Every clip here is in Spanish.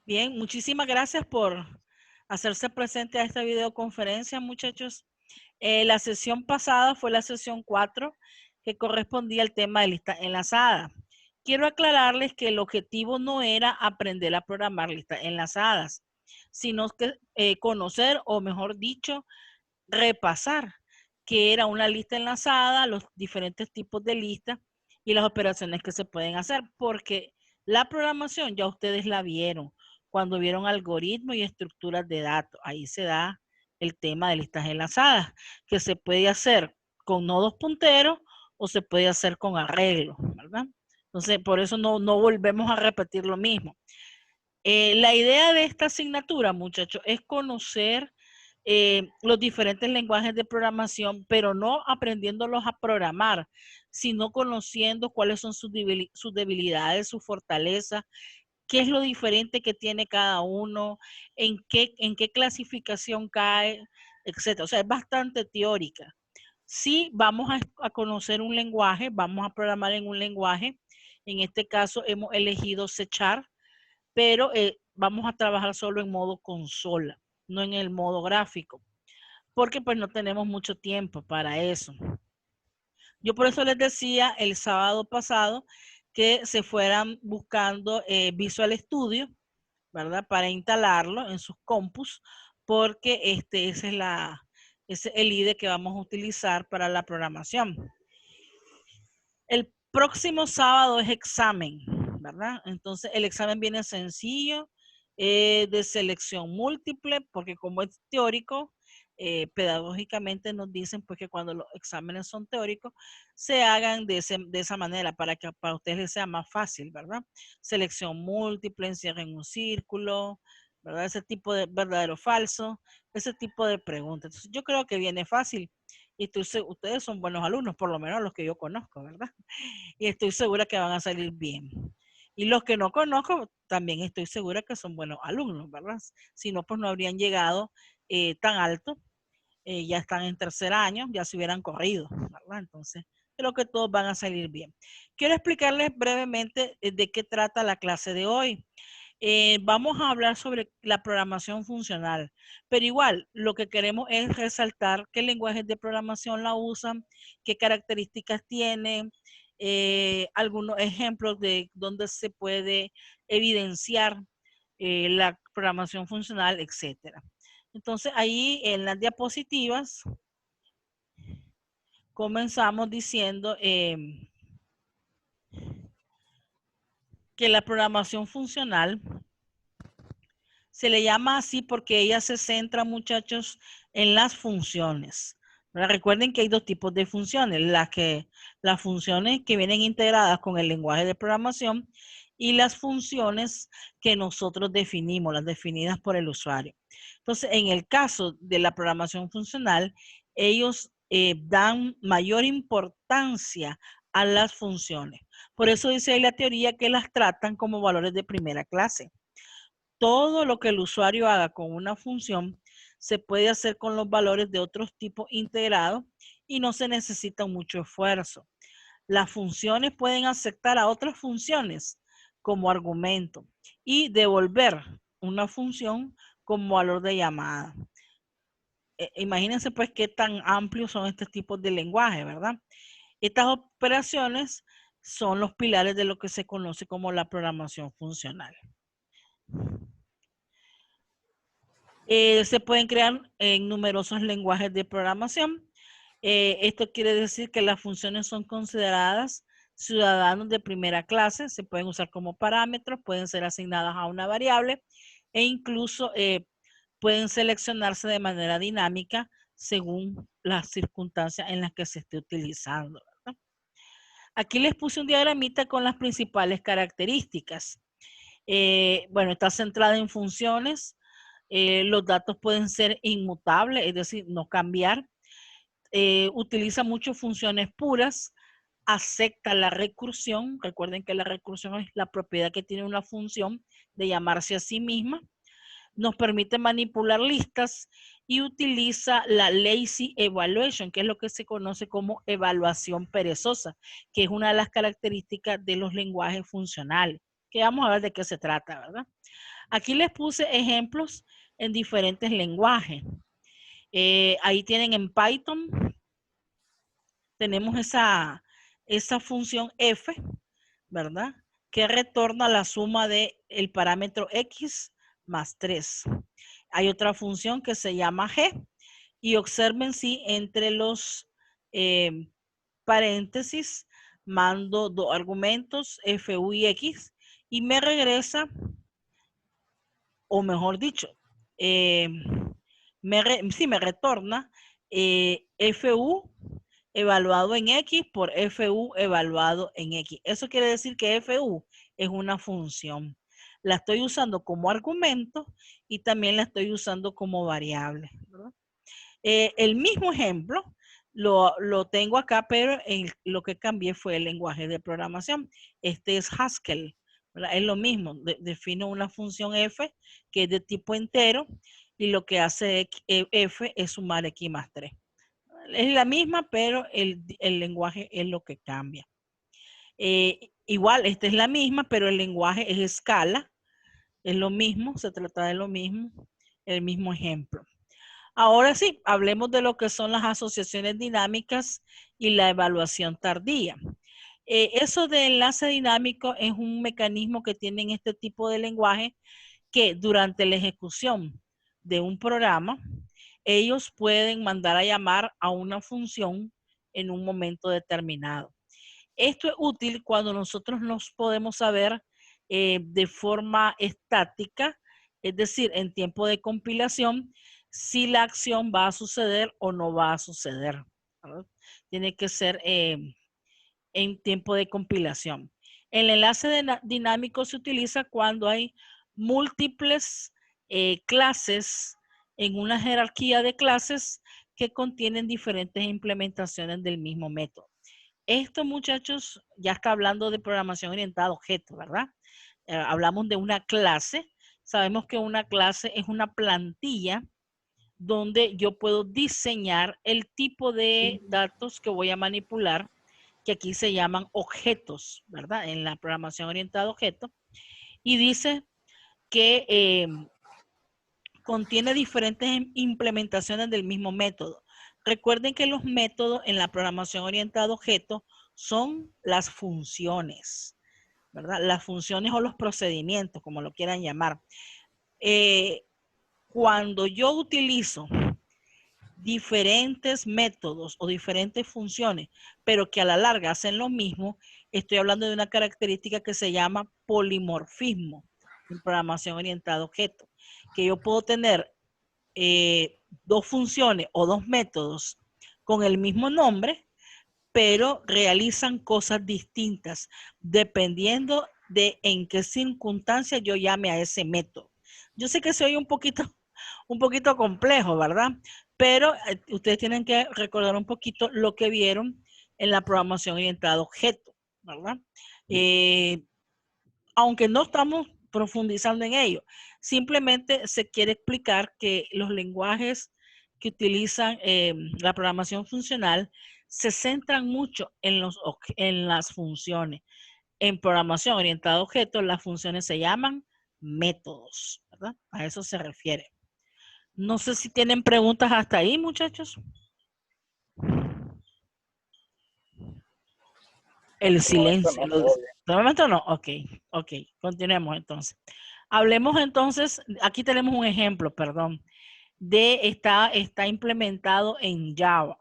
Bien, muchísimas gracias por hacerse presente a esta videoconferencia, muchachos. La sesión pasada fue la sesión 4, que correspondía al tema de listas enlazadas. Quiero aclararles que el objetivo no era aprender a programar listas enlazadas, sino que conocer, o mejor dicho, repasar qué era una lista enlazada, los diferentes tipos de listas y las operaciones que se pueden hacer, porque la programación ya ustedes la vieron cuando vieron algoritmos y estructuras de datos. Ahí se da el tema de listas enlazadas, que se puede hacer con nodos punteros o se puede hacer con arreglos, ¿verdad? Entonces, por eso no volvemos a repetir lo mismo. La idea de esta asignatura, muchachos, es conocer los diferentes lenguajes de programación, pero no aprendiéndolos a programar, sino conociendo cuáles son sus debilidades, sus fortalezas, qué es lo diferente que tiene cada uno, en qué clasificación cae, etcétera. O sea, es bastante teórica. Sí, vamos a conocer un lenguaje, vamos a programar en un lenguaje. En este caso hemos elegido C#, pero vamos a trabajar solo en modo consola, no en el modo gráfico, porque pues no tenemos mucho tiempo para eso. Yo por eso les decía el sábado pasado que se fueran buscando Visual Studio, ¿verdad? Para instalarlo en sus compus, porque ese es el IDE que vamos a utilizar para la programación. El próximo sábado es examen, ¿verdad? Entonces el examen viene sencillo, de selección múltiple, porque como es teórico, pedagógicamente nos dicen pues que cuando los exámenes son teóricos, se hagan de esa manera para que para ustedes les sea más fácil, ¿verdad? Selección múltiple, encierre en un círculo, ¿verdad? Ese tipo de verdadero o falso, ese tipo de preguntas. Entonces yo creo que viene fácil. Y ustedes son buenos alumnos, por lo menos los que yo conozco, ¿verdad? Y estoy segura que van a salir bien. Y los que no conozco, también estoy segura que son buenos alumnos, ¿verdad? Si no, pues no habrían llegado tan alto. Ya están en tercer año, ya se hubieran corrido, ¿verdad? Entonces, creo que todos van a salir bien. Quiero explicarles brevemente de qué trata la clase de hoy. Vamos a hablar sobre la programación funcional, pero igual lo que queremos es resaltar qué lenguajes de programación la usan, qué características tiene, algunos ejemplos de dónde se puede evidenciar la programación funcional, etcétera. Entonces ahí en las diapositivas comenzamos diciendo que la programación funcional se le llama así porque ella se centra, muchachos, en las funciones. ¿Verdad? Recuerden que hay dos tipos de funciones, las funciones que vienen integradas con el lenguaje de programación y las funciones que nosotros definimos, las definidas por el usuario. Entonces, en el caso de la programación funcional, ellos dan mayor importancia a las funciones. Por eso dice ahí la teoría que las tratan como valores de primera clase. Todo lo que el usuario haga con una función se puede hacer con los valores de otros tipos integrados y no se necesita mucho esfuerzo. Las funciones pueden aceptar a otras funciones como argumento y devolver una función como valor de llamada. Imagínense pues qué tan amplios son estos tipos de lenguaje, ¿verdad? Estas operaciones son los pilares de lo que se conoce como la programación funcional. Se pueden crear en numerosos lenguajes de programación. Esto quiere decir que las funciones son consideradas ciudadanos de primera clase, se pueden usar como parámetros, pueden ser asignadas a una variable e incluso pueden seleccionarse de manera dinámica según las circunstancias en las que se esté utilizando, ¿verdad? Aquí les puse un diagramita con las principales características. Bueno, está centrada en funciones. Los datos pueden ser inmutables, es decir, no cambiar. Utiliza muchas funciones puras. Acepta la recursión. Recuerden que la recursión es la propiedad que tiene una función de llamarse a sí misma. Nos permite manipular listas y utiliza la lazy evaluation, que es lo que se conoce como evaluación perezosa, que es una de las características de los lenguajes funcionales, que vamos a ver de qué se trata, ¿verdad? Aquí les puse ejemplos en diferentes lenguajes. Ahí tienen en Python, tenemos esa función f, ¿verdad? Que retorna la suma de el parámetro x más 3. Hay otra función que se llama g, y observen si entre los paréntesis mando dos argumentos, fu y x, y me regresa, o mejor dicho, me retorna fu evaluado en x por fu evaluado en x. Eso quiere decir que fu es una función. La estoy usando como argumento y también la estoy usando como variable, ¿verdad? El mismo ejemplo lo tengo acá, pero lo que cambié fue el lenguaje de programación. Este es Haskell, ¿verdad? Es lo mismo, defino una función f que es de tipo entero y lo que hace f es sumar x más 3. Es la misma, pero el lenguaje es lo que cambia. Igual, esta es la misma, pero el lenguaje es escala. Es lo mismo, se trata de lo mismo, el mismo ejemplo. Ahora sí, hablemos de lo que son las asociaciones dinámicas y la evaluación tardía. Eso de enlace dinámico es un mecanismo que tienen este tipo de lenguaje que durante la ejecución de un programa, ellos pueden mandar a llamar a una función en un momento determinado. Esto es útil cuando nosotros nos podemos saber de forma estática, es decir, en tiempo de compilación, si la acción va a suceder o no va a suceder, ¿verdad? Tiene que ser en tiempo de compilación. El enlace dinámico se utiliza cuando hay múltiples clases en una jerarquía de clases que contienen diferentes implementaciones del mismo método. Esto, muchachos, ya está hablando de programación orientada a objetos, ¿verdad? Hablamos de una clase. Sabemos que una clase es una plantilla donde yo puedo diseñar el tipo de datos que voy a manipular, que aquí se llaman objetos, ¿verdad? En la programación orientada a objetos. Y dice que contiene diferentes implementaciones del mismo método. Recuerden que los métodos en la programación orientada a objetos son las funciones, ¿verdad? Las funciones o los procedimientos, como lo quieran llamar. Cuando yo utilizo diferentes métodos o diferentes funciones, pero que a la larga hacen lo mismo, estoy hablando de una característica que se llama polimorfismo en programación orientada a objetos, que yo puedo tener dos funciones o dos métodos con el mismo nombre, pero realizan cosas distintas dependiendo de en qué circunstancias yo llame a ese método. Yo sé que soy un poquito complejo, ¿verdad? Pero ustedes tienen que recordar un poquito lo que vieron en la programación orientada a objetos, ¿verdad? Aunque no estamos profundizando en ello, simplemente se quiere explicar que los lenguajes que utilizan la programación funcional se centran mucho en las funciones. En programación orientada a objetos, las funciones se llaman métodos, ¿verdad? A eso se refiere. No sé si tienen preguntas hasta ahí, muchachos. El silencio. ¿De momento no? Ok, continuemos entonces. Hablemos entonces, aquí tenemos un ejemplo, perdón, de está implementado en Java.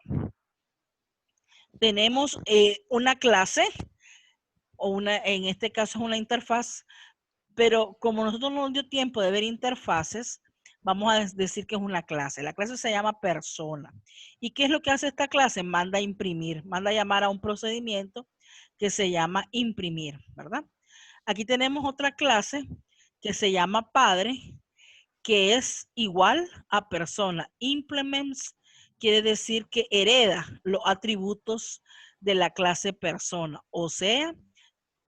Tenemos una clase, o en este caso es una interfaz, pero como nosotros no nos dio tiempo de ver interfaces, vamos a decir que es una clase. La clase se llama persona. ¿Y qué es lo que hace esta clase? Manda a imprimir, manda a llamar a un procedimiento que se llama imprimir, ¿verdad? Aquí tenemos otra clase que se llama padre, que es igual a persona. Implements quiere decir que hereda los atributos de la clase persona. O sea,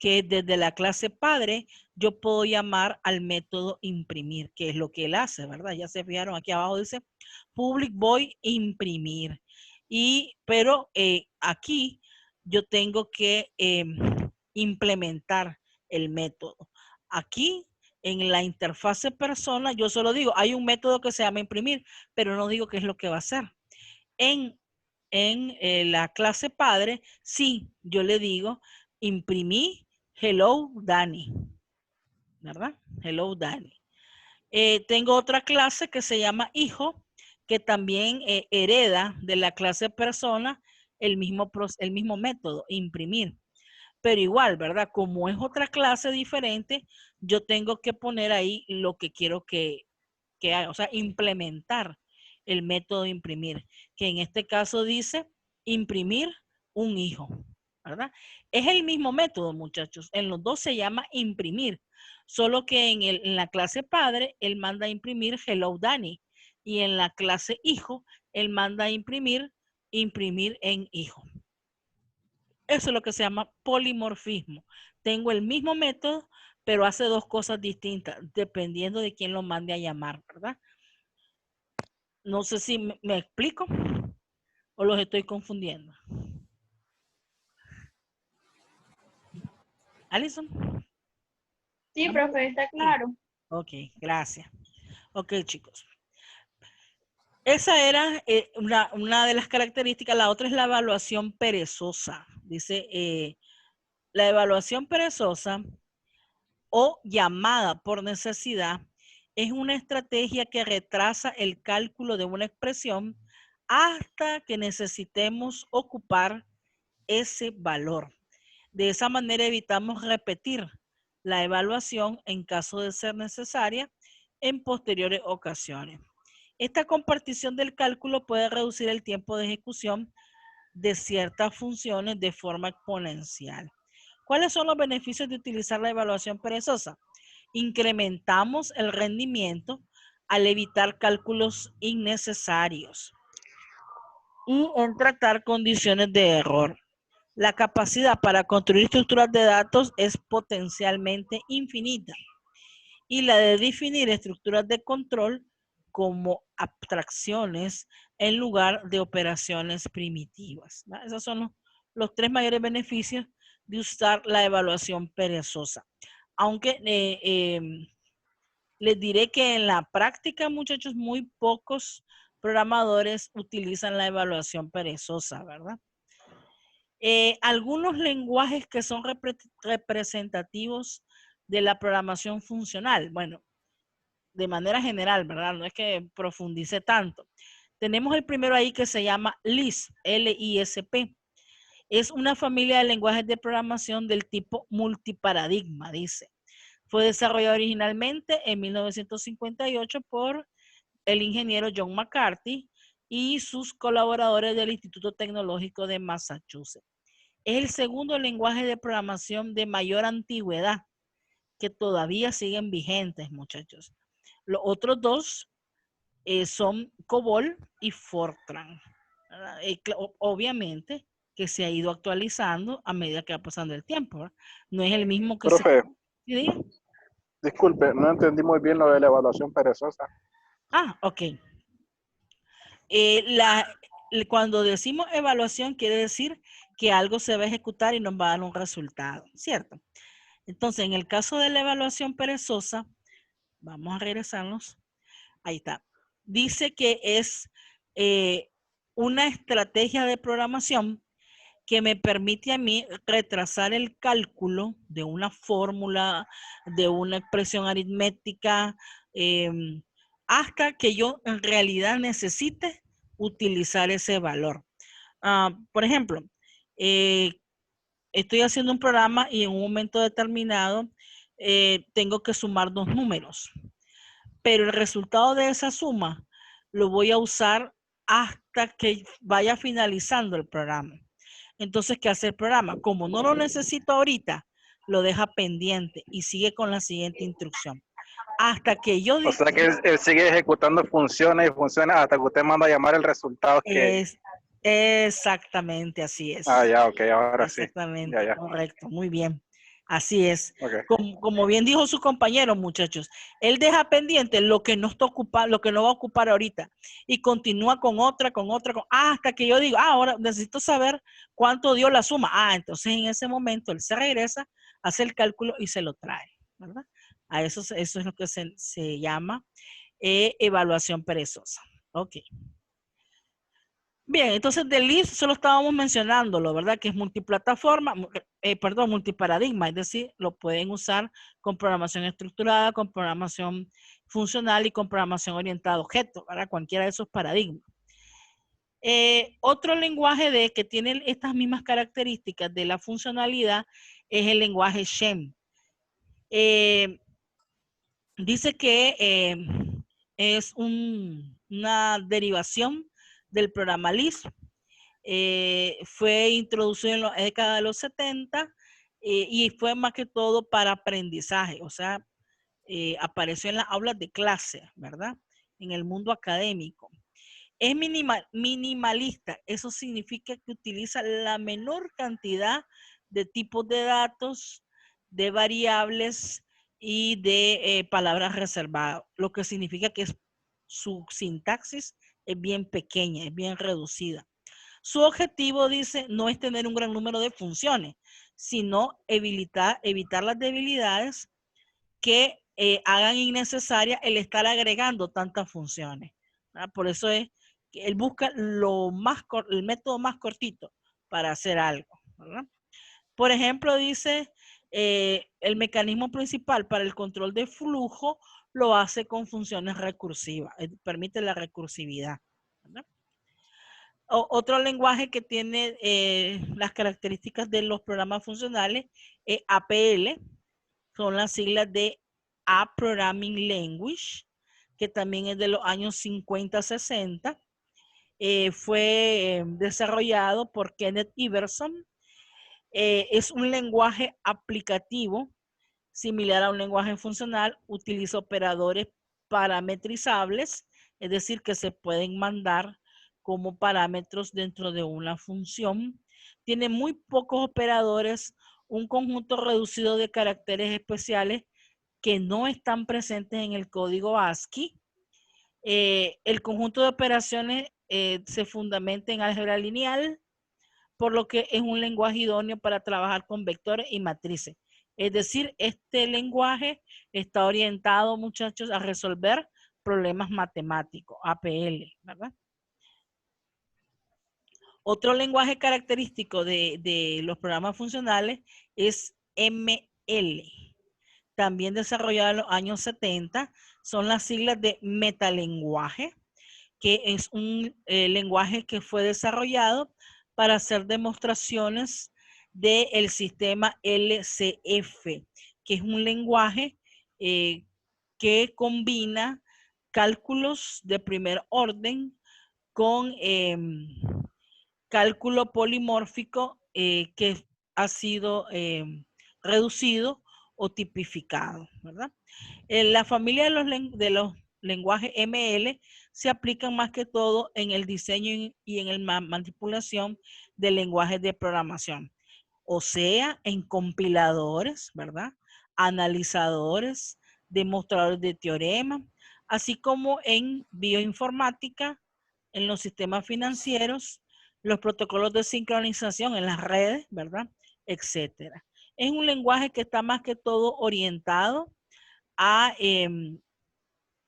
que desde la clase padre yo puedo llamar al método imprimir, que es lo que él hace, ¿verdad? Ya se fijaron aquí abajo, dice public void imprimir. Pero aquí yo tengo que implementar el método. Aquí, en la interfase persona, yo solo digo, hay un método que se llama imprimir, pero no digo qué es lo que va a hacer. En la clase padre, sí, yo le digo, imprimí hello Dani, ¿verdad? Hello Dani. Tengo otra clase que se llama hijo, que también hereda de la clase persona el mismo método, imprimir. Pero igual, ¿verdad? Como es otra clase diferente, yo tengo que poner ahí lo que quiero que haga, o sea, implementar el método de imprimir, que en este caso dice imprimir un hijo, ¿verdad? Es el mismo método, muchachos. En los dos se llama imprimir, solo que en la clase padre, él manda a imprimir hello Dani, y en la clase hijo, él manda a imprimir en hijo. Eso es lo que se llama polimorfismo. Tengo el mismo método, pero hace dos cosas distintas, dependiendo de quién lo mande a llamar, ¿verdad? No sé si me explico o los estoy confundiendo. Alison. Sí, profe, está claro. Ok, gracias. Ok, chicos. Esa era una de las características. La otra es la evaluación perezosa. Dice, la evaluación perezosa o llamada por necesidad es una estrategia que retrasa el cálculo de una expresión hasta que necesitemos ocupar ese valor. De esa manera evitamos repetir la evaluación en caso de ser necesaria en posteriores ocasiones. Esta compartición del cálculo puede reducir el tiempo de ejecución de ciertas funciones de forma exponencial. ¿Cuáles son los beneficios de utilizar la evaluación perezosa? Incrementamos el rendimiento al evitar cálculos innecesarios y en tratar condiciones de error. La capacidad para construir estructuras de datos es potencialmente infinita y la de definir estructuras de control como abstracciones en lugar de operaciones primitivas. ¿Va? Esos son los tres mayores beneficios de usar la evaluación perezosa. Aunque les diré que en la práctica, muchachos, muy pocos programadores utilizan la evaluación perezosa, ¿verdad? Algunos lenguajes que son representativos de la programación funcional. Bueno, de manera general, ¿verdad? No es que profundice tanto. Tenemos el primero ahí que se llama Lisp, L-I-S-P. Es una familia de lenguajes de programación del tipo multiparadigma, dice. Fue desarrollado originalmente en 1958 por el ingeniero John McCarthy y sus colaboradores del Instituto Tecnológico de Massachusetts. Es el segundo lenguaje de programación de mayor antigüedad que todavía siguen vigentes, muchachos. Los otros dos son COBOL y Fortran. Obviamente que se ha ido actualizando a medida que va pasando el tiempo, ¿verdad? No es el mismo que Profe, ¿sí? Disculpe, no entendí muy bien lo de la evaluación perezosa. Ok. Cuando decimos evaluación quiere decir que algo se va a ejecutar y nos va a dar un resultado, ¿cierto? Entonces, en el caso de la evaluación perezosa, vamos a regresarnos. Ahí está. Dice que es una estrategia de programación que me permite a mí retrasar el cálculo de una fórmula, de una expresión aritmética, hasta que yo en realidad necesite utilizar ese valor. Por ejemplo, estoy haciendo un programa y en un momento determinado tengo que sumar dos números, pero el resultado de esa suma lo voy a usar hasta que vaya finalizando el programa. Entonces, ¿qué hace el programa? Como no lo necesito ahorita, lo deja pendiente y sigue con la siguiente instrucción. Hasta que yo... O sea que él sigue ejecutando funciones y funciones hasta que usted manda a llamar el resultado que... Exactamente, así es. Ya, ok, ahora exactamente, sí. Ya. Correcto, muy bien. Así es. Okay. Como bien dijo su compañero, muchachos, él deja pendiente lo que no va a ocupar ahorita y continúa con otra, hasta que yo digo, ahora necesito saber cuánto dio la suma. Entonces en ese momento él se regresa, hace el cálculo y se lo trae. ¿verdad? A eso es lo que se llama evaluación perezosa. Ok. Bien, entonces del LIS solo estábamos mencionándolo, ¿verdad? Que es multiplataforma, multiparadigma, es decir, lo pueden usar con programación estructurada, con programación funcional y con programación orientada a objetos, ¿verdad? Cualquiera de esos paradigmas. Otro lenguaje que tiene estas mismas características de la funcionalidad es el lenguaje Shem. Dice que es una derivación del programa LIS. Fue introducido en la década de los 70 y fue más que todo para aprendizaje, o sea, apareció en las aulas de clase, ¿verdad? En el mundo académico. Es minimalista, eso significa que utiliza la menor cantidad de tipos de datos, de variables y de palabras reservadas, lo que significa que su sintaxis es bien pequeña, es bien reducida. Su objetivo, dice, no es tener un gran número de funciones, sino evitar las debilidades que hagan innecesaria el estar agregando tantas funciones. ¿Verdad? Por eso es que él busca el método más cortito para hacer algo. ¿Verdad? Por ejemplo, dice, el mecanismo principal para el control de flujo lo hace con funciones recursivas, permite la recursividad. ¿Verdad? Otro lenguaje que tiene las características de los programas funcionales es APL, son las siglas de A Programming Language, que también es de los años 50-60. Fue desarrollado por Kenneth Iverson. Es un lenguaje aplicativo similar a un lenguaje funcional. Utiliza operadores parametrizables, es decir, que se pueden mandar como parámetros dentro de una función. Tiene muy pocos operadores, un conjunto reducido de caracteres especiales que no están presentes en el código ASCII. El conjunto de operaciones se fundamenta en álgebra lineal, por lo que es un lenguaje idóneo para trabajar con vectores y matrices. Es decir, este lenguaje está orientado, muchachos, a resolver problemas matemáticos, APL, ¿verdad? Otro lenguaje característico de los programas funcionales es ML. También desarrollado en los años 70, son las siglas de metalenguaje, que es un lenguaje que fue desarrollado para hacer demostraciones del sistema LCF, que es un lenguaje que combina cálculos de primer orden con cálculo polimórfico que ha sido reducido o tipificado, ¿verdad? La familia de los lenguajes ML se aplican más que todo en el diseño y en la manipulación de lenguajes de programación. O sea, en compiladores, ¿verdad? Analizadores, demostradores de teorema, así como en bioinformática, en los sistemas financieros, los protocolos de sincronización en las redes, ¿verdad? Etcétera. Es un lenguaje que está más que todo orientado a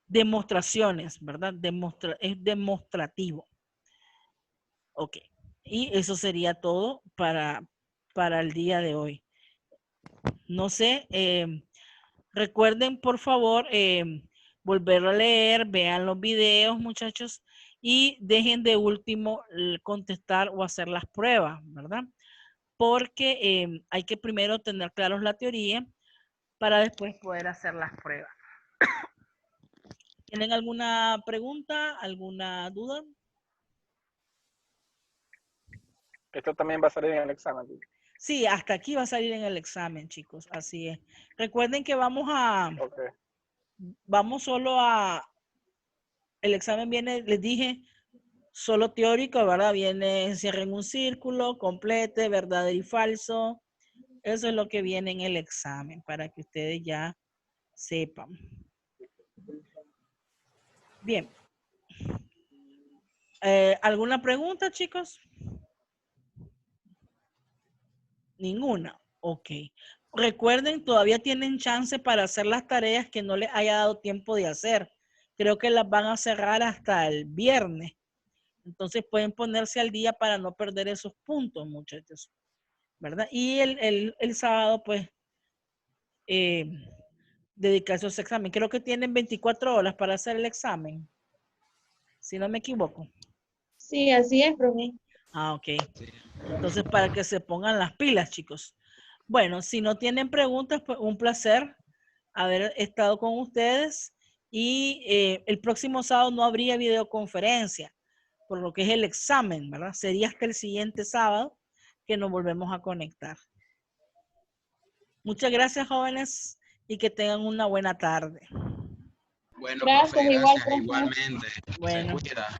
demostraciones, ¿verdad? Es demostrativo. Ok. Y eso sería todo para el día de hoy. No sé, recuerden por favor volverlo a leer, vean los videos, muchachos, y dejen de último contestar o hacer las pruebas, ¿verdad? Porque hay que primero tener claros la teoría para después poder hacer las pruebas. ¿Tienen alguna pregunta, alguna duda? Esto también va a salir en el examen. Sí, hasta aquí va a salir en el examen, chicos. Así es. Recuerden que vamos solo el examen viene, les dije, solo teórico, ¿verdad? Viene, cierren un círculo, complete, verdadero y falso. Eso es lo que viene en el examen, para que ustedes ya sepan. Bien. ¿Alguna pregunta, chicos? Ninguna. Ok. recuerden, todavía tienen chance para hacer las tareas que no les haya dado tiempo de hacer. Creo que las van a cerrar hasta el viernes. Entonces pueden ponerse al día para no perder esos puntos, muchachos. ¿Verdad? Y el sábado, pues, dedicarse a ese examen. Creo que tienen 24 horas para hacer el examen. Si no me equivoco. Sí, así es, profe. Ah, ok. Entonces, para que se pongan las pilas, chicos. Bueno, si no tienen preguntas, pues un placer haber estado con ustedes. Y el próximo sábado no habría videoconferencia, por lo que es el examen, ¿verdad? Sería hasta el siguiente sábado que nos volvemos a conectar. Muchas gracias, jóvenes, y que tengan una buena tarde. Bueno, Gracias, profe, igual, gracias. profe. Igualmente. Bueno. Se cuida.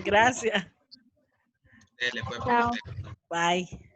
Gracias. Dele, pues, Chao. perfecto. Bye.